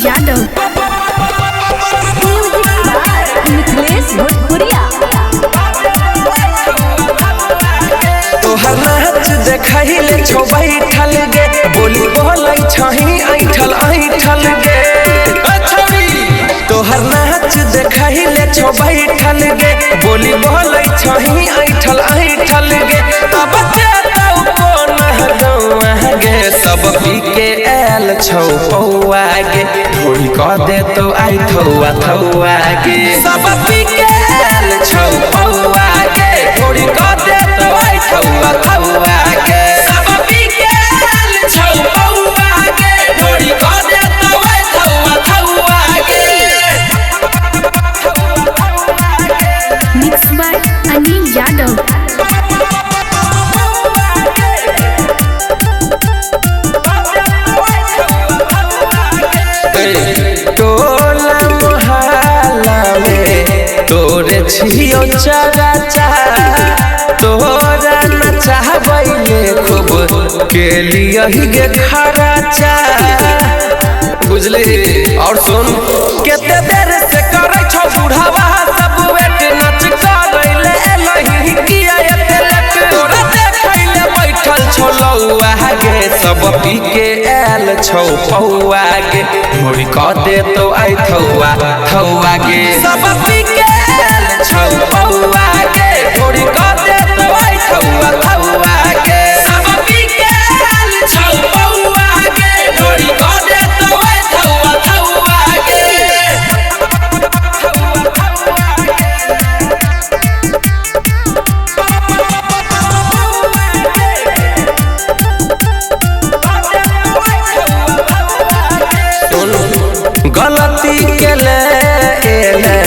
यादव मिथिलेश भोजपुरिया। तोहर नाच देखैले छौ बैठल गे, बोली बोलै छही ऐठल ऐठल गे। तोहर नाच देखैले छौ बैठल गे, बोली बोलै छही ऐठल ऐठल गे। तब चलौ कोन गौआ गे, सब पी के आयल छौ पौआ गे, ढोल क दे तो आई थौआ थौआ गे। सब पी के आयल छौ पौआ गे, ढोल क दे तो आई थौआ थौआ गे। सब पी के आयल छौ पौआ गे, ढोल क दे तो आई थौआ थौआ गे। Mix by Anil Yadav. टोला मोहल्ला में तोरे छियो चराचा, तोरा नचाबैले खूब के लिए गे खराचा। बुझली? और सुन, केते देर से करे छौ बुढ़ावा सब वेट, नच करैले एलही किया एते लेट। तोरा देखैले बैठल छौ लौआ गे, सब पी के आयल छौ पौआ गे, ढोल क दे तो आई थौआ थौआ गे। सब पी के आयल छौ पौआ गे, ढोल क दे तो आई थौआ थौआ गे। सब पी के आयल छौ पौआ गे, ढोल क दे तो आई थौआ थौआ गे। गलती के ले एले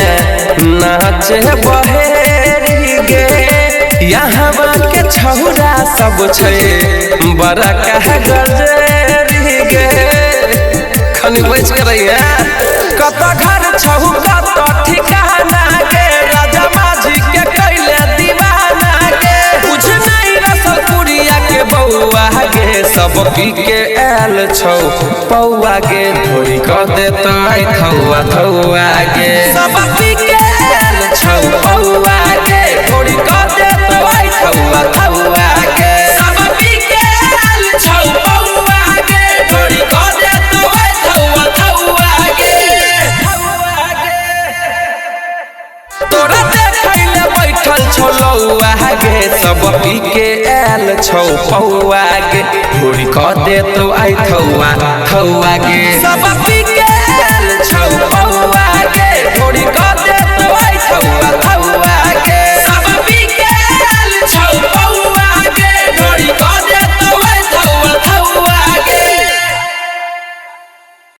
नाच बहेरी गे, यहाँ के छौरा सब छै बड़ा कह गजेरी गे। खनी बच के रही है कत घर छहु कत ठिकाना गे, राजा माझी के कैले दीवाना गे। कुछ नहीं रसलपुरिया के बउआ गे, सब पी के आयल छौ पौआ गे, ढोल क दे तो आई थौआ थौआ गे। सब पी के आयल छौ पौआ गे, ढोल क दे तो आई थौआ थौआ गे। सब पी के आयल छौ पौआ गे, ढोल क दे तो आई थौआ थौआ गे। तोरा देखैले बैठल छौ लौआ गे, सब पी के आयल छौ पौआ गे, ढोल क दे तो आई थौआ थौआ गे। सब पी